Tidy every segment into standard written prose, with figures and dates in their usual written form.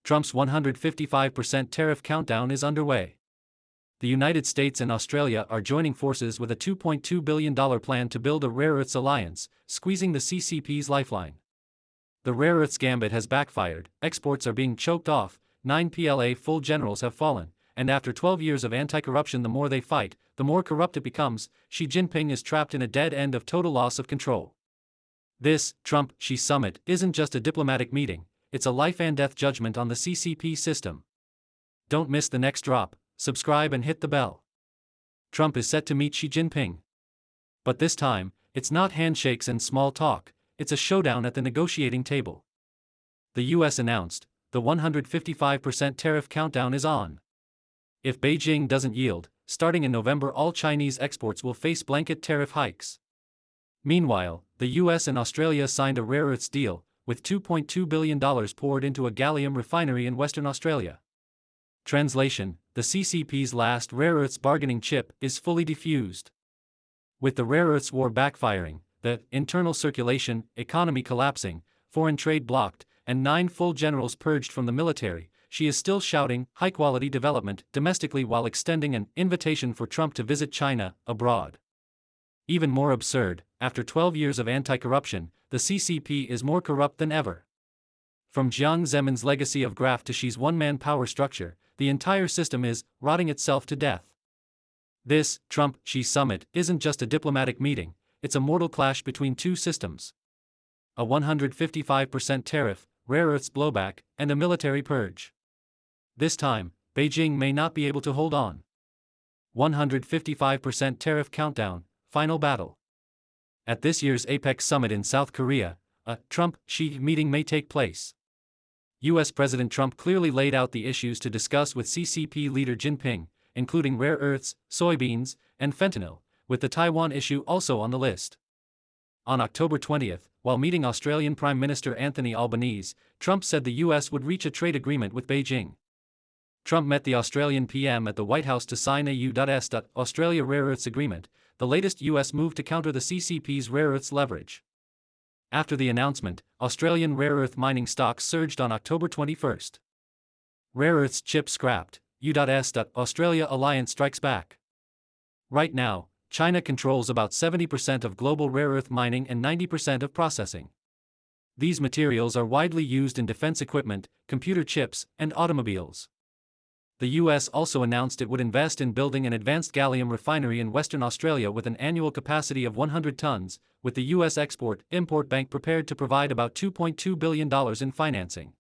Trump's 155% tariff countdown is underway. The United States and Australia are joining forces with a $2.2 billion plan to build a rare earths alliance, squeezing the CCP's lifeline. The rare earths gambit has backfired, exports are being choked off, 9 PLA full generals have fallen, and after 12 years of anti-corruption, the more they fight, the more corrupt it becomes. Xi Jinping is trapped in a dead end of total loss of control. This Trump-Xi summit isn't just a diplomatic meeting, it's a life and death judgment on the CCP system. Don't miss the next drop, subscribe and hit the bell. Trump is set to meet Xi Jinping. But this time, it's not handshakes and small talk, it's a showdown at the negotiating table. The US announced, the 155% tariff countdown is on. If Beijing doesn't yield, starting in November all Chinese exports will face blanket tariff hikes. Meanwhile, the US and Australia signed a rare earths deal, with $2.2 billion poured into a gallium refinery in Western Australia. Translation: the CCP's last rare earths bargaining chip is fully defused. With the rare earths war backfiring, the internal circulation economy collapsing, foreign trade blocked, and 9 full generals purged from the military, she is still shouting high-quality development domestically while extending an invitation for Trump to visit China abroad. Even more absurd, after 12 years of anti-corruption, the CCP is more corrupt than ever. From Jiang Zemin's legacy of graft to Xi's one-man power structure, the entire system is rotting itself to death. This Trump-Xi summit isn't just a diplomatic meeting, it's a mortal clash between two systems. A 155% tariff, rare earths blowback, and a military purge. This time, Beijing may not be able to hold on. 155% tariff countdown, final battle. At this year's Apex summit in South Korea, a Trump-Xi meeting may take place. US President Trump clearly laid out the issues to discuss with CCP leader Jinping, including rare earths, soybeans, and fentanyl, with the Taiwan issue also on the list. On October 20th, while meeting Australian Prime Minister Anthony Albanese, Trump said the US would reach a trade agreement with Beijing. Trump met the Australian PM at the White House to sign a US Australia Rare Earths Agreement, the latest US move to counter the CCP's rare earths leverage. After the announcement, Australian rare earth mining stocks surged on October 21st. Rare earths chip scrapped, US Australia alliance strikes back. Right now, China controls about 70% of global rare earth mining and 90% of processing. These materials are widely used in defense equipment, computer chips, and automobiles. The US also announced it would invest in building an advanced gallium refinery in Western Australia with an annual capacity of 100 tons, with the US Export-Import Bank prepared to provide about $2.2 billion in financing.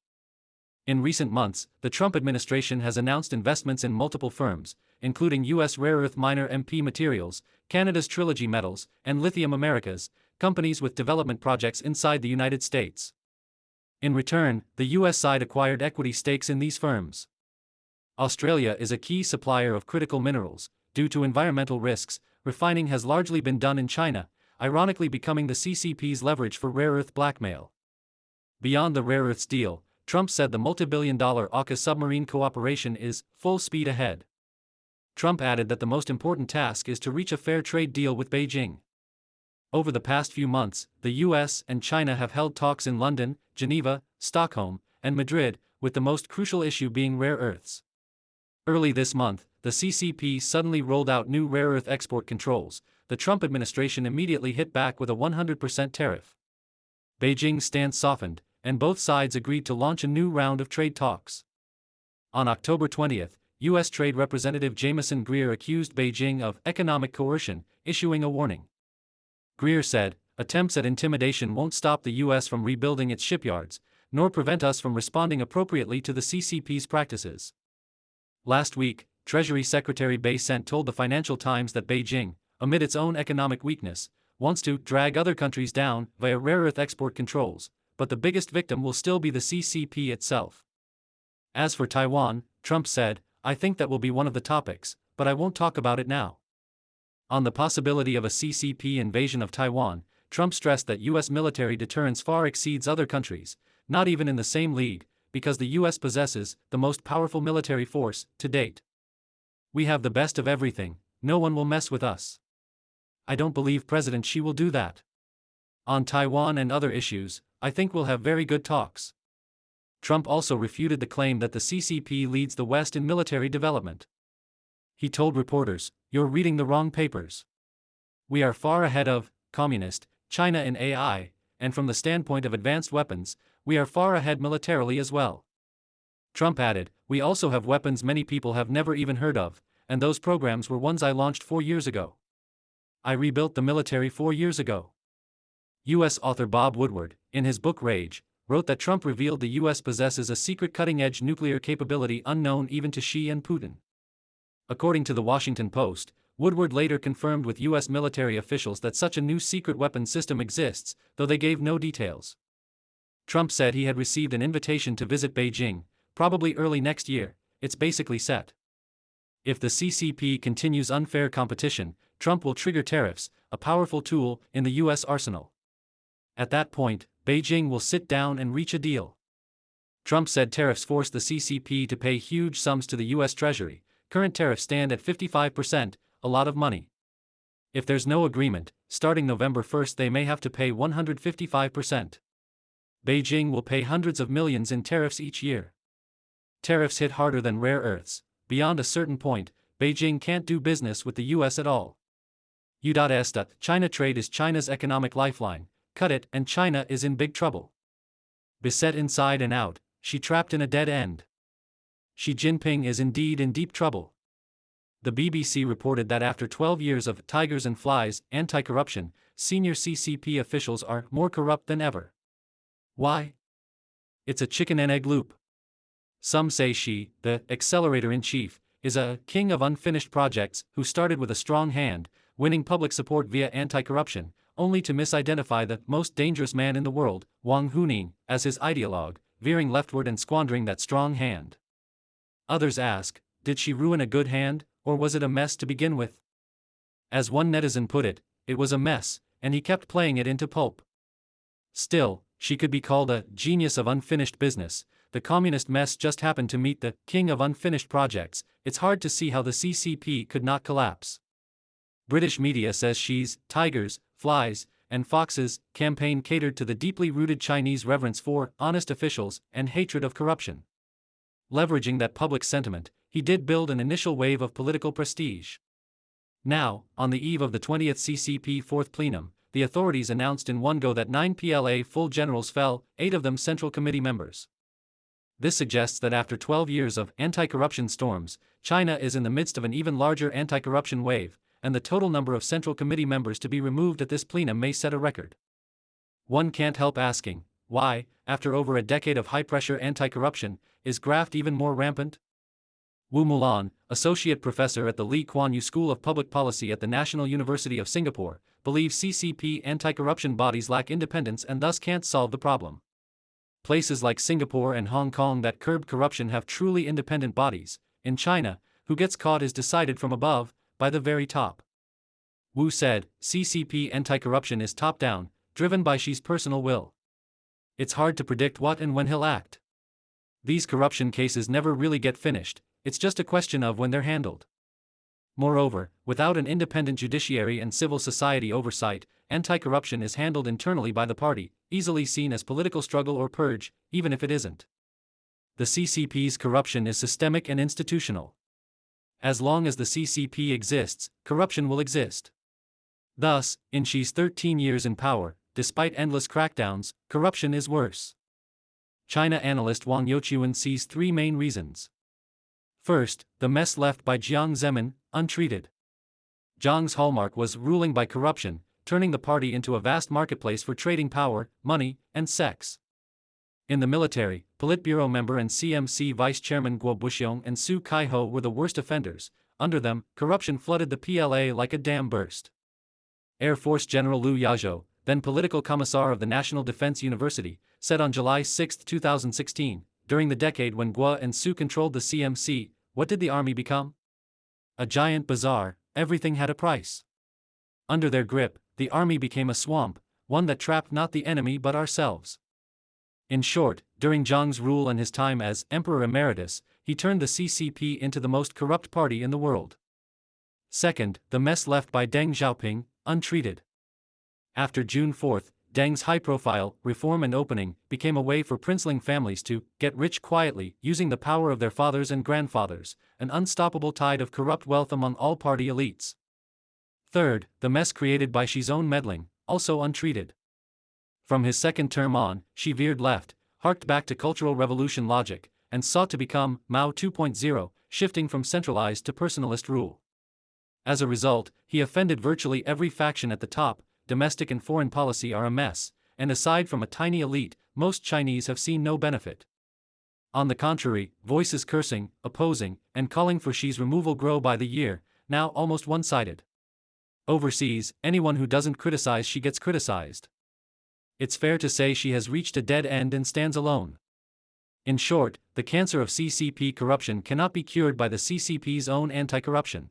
In recent months, the Trump administration has announced investments in multiple firms, including US rare earth miner MP Materials, Canada's Trilogy Metals, and Lithium Americas, companies with development projects inside the United States. In return, the US side acquired equity stakes in these firms. Australia is a key supplier of critical minerals. Due to environmental risks, refining has largely been done in China, ironically becoming the CCP's leverage for rare earth blackmail. Beyond the rare earths deal, Trump said the multi-billion-dollar AUKUS submarine cooperation is full speed ahead. Trump added that the most important task is to reach a fair trade deal with Beijing. Over the past few months, the US and China have held talks in London, Geneva, Stockholm, and Madrid, with the most crucial issue being rare earths. Early this month, the CCP suddenly rolled out new rare earth export controls. The Trump administration immediately hit back with a 100% tariff. Beijing's stance softened, and both sides agreed to launch a new round of trade talks. On October 20th, U.S. Trade Representative Jamieson Greer accused Beijing of economic coercion, issuing a warning. Greer said, "Attempts at intimidation won't stop the U.S. from rebuilding its shipyards, nor prevent us from responding appropriately to the CCP's practices." Last week, Treasury Secretary Bai Sent told the Financial Times that Beijing, amid its own economic weakness, wants to drag other countries down via rare earth export controls, but the biggest victim will still be the CCP itself. As for Taiwan, Trump said, "I think that will be one of the topics, but I won't talk about it now." On the possibility of a CCP invasion of Taiwan, Trump stressed that U.S. military deterrence far exceeds other countries, not even in the same league, because the U.S. possesses the most powerful military force to date. "We have the best of everything, no one will mess with us. I don't believe President Xi will do that. On Taiwan and other issues, I think we'll have very good talks." Trump also refuted the claim that the CCP leads the West in military development. He told reporters, "You're reading the wrong papers. We are far ahead of communist China in AI, and from the standpoint of advanced weapons, we are far ahead militarily as well." Trump added, "We also have weapons many people have never even heard of, and those programs were ones I launched 4 years ago. I rebuilt the military 4 years ago." U.S. author Bob Woodward, in his book Rage, wrote that Trump revealed the U.S. possesses a secret cutting-edge nuclear capability unknown even to Xi and Putin. According to the Washington Post, Woodward later confirmed with U.S. military officials that such a new secret weapons system exists, though they gave no details. Trump said he had received an invitation to visit Beijing, probably early next year. "It's basically set. If the CCP continues unfair competition, Trump will trigger tariffs, a powerful tool in the U.S. arsenal. At that point, Beijing will sit down and reach a deal." Trump said tariffs force the CCP to pay huge sums to the U.S. Treasury. Current tariffs stand at 55%, a lot of money. If there's no agreement, starting November 1st they may have to pay 155%. Beijing will pay hundreds of millions in tariffs each year. Tariffs hit harder than rare earths. Beyond a certain point, Beijing can't do business with the U.S. at all. U.S. China trade is China's economic lifeline. Cut it and China is in big trouble. Beset inside and out, she trapped in a dead end. Xi Jinping is indeed in deep trouble. The BBC reported that after 12 years of tigers and flies, anti-corruption, senior CCP officials are more corrupt than ever. Why? It's a chicken and egg loop. Some say Xi, the accelerator-in-chief, is a king of unfinished projects who started with a strong hand, winning public support via anti-corruption, only to misidentify the most dangerous man in the world, Wang Huning, as his ideologue, veering leftward and squandering that strong hand. Others ask, did she ruin a good hand, or was it a mess to begin with? As one netizen put it, it was a mess, and he kept playing it into pulp. Still, she could be called a genius of unfinished business. The communist mess just happened to meet the king of unfinished projects. It's hard to see how the CCP could not collapse. British media says Xi's tigers, flies, and foxes campaign catered to the deeply rooted Chinese reverence for honest officials and hatred of corruption. Leveraging that public sentiment, he did build an initial wave of political prestige. Now, on the eve of the 20th CCP Fourth Plenum, the authorities announced in one go that 9 PLA full generals fell, 8 of them Central Committee members. This suggests that after 12 years of anti-corruption storms, China is in the midst of an even larger anti-corruption wave, and the total number of Central Committee members to be removed at this plenum may set a record. One can't help asking, why, after over a decade of high-pressure anti-corruption, is graft even more rampant? Wu Mulan, associate professor at the Lee Kuan Yew School of Public Policy at the National University of Singapore, believes CCP anti-corruption bodies lack independence and thus can't solve the problem. Places like Singapore and Hong Kong that curb corruption have truly independent bodies. In China, who gets caught is decided from above, by the very top. Wu said, CCP anti-corruption is top-down, driven by Xi's personal will. It's hard to predict what and when he'll act. These corruption cases never really get finished, it's just a question of when they're handled. Moreover, without an independent judiciary and civil society oversight, anti-corruption is handled internally by the party, easily seen as political struggle or purge, even if it isn't. The CCP's corruption is systemic and institutional. As long as the CCP exists, corruption will exist. Thus, in Xi's 13 years in power, despite endless crackdowns, corruption is worse. China analyst Wang Youchuan sees 3 main reasons. First, the mess left by Jiang Zemin, untreated. Jiang's hallmark was ruling by corruption, turning the party into a vast marketplace for trading power, money, and sex. In the military, Politburo member and CMC vice chairman Guo Buxiong and Su Kaiho were the worst offenders. Under them, corruption flooded the PLA like a dam burst. Air Force General Liu Yazhou, then political commissar of the National Defense University, said on July 6, 2016, during the decade when Guo and Su controlled the CMC, what did the army become? A giant bazaar, everything had a price. Under their grip, the army became a swamp, one that trapped not the enemy but ourselves. In short, during Jiang's rule and his time as Emperor Emeritus, he turned the CCP into the most corrupt party in the world. Second, the mess left by Deng Xiaoping, untreated. After June 4, Deng's high-profile reform and opening became a way for princeling families to get rich quietly using the power of their fathers and grandfathers, an unstoppable tide of corrupt wealth among all party elites. Third, the mess created by Xi's own meddling, also untreated. From his second term on, Xi veered left, harked back to Cultural Revolution logic, and sought to become Mao 2.0, shifting from centralized to personalist rule. As a result, he offended virtually every faction at the top. Domestic and foreign policy are a mess, and aside from a tiny elite, most Chinese have seen no benefit. On the contrary, voices cursing, opposing, and calling for Xi's removal grow by the year, now almost one-sided. Overseas, anyone who doesn't criticize Xi gets criticized. It's fair to say Xi has reached a dead end and stands alone. In short, the cancer of CCP corruption cannot be cured by the CCP's own anti-corruption.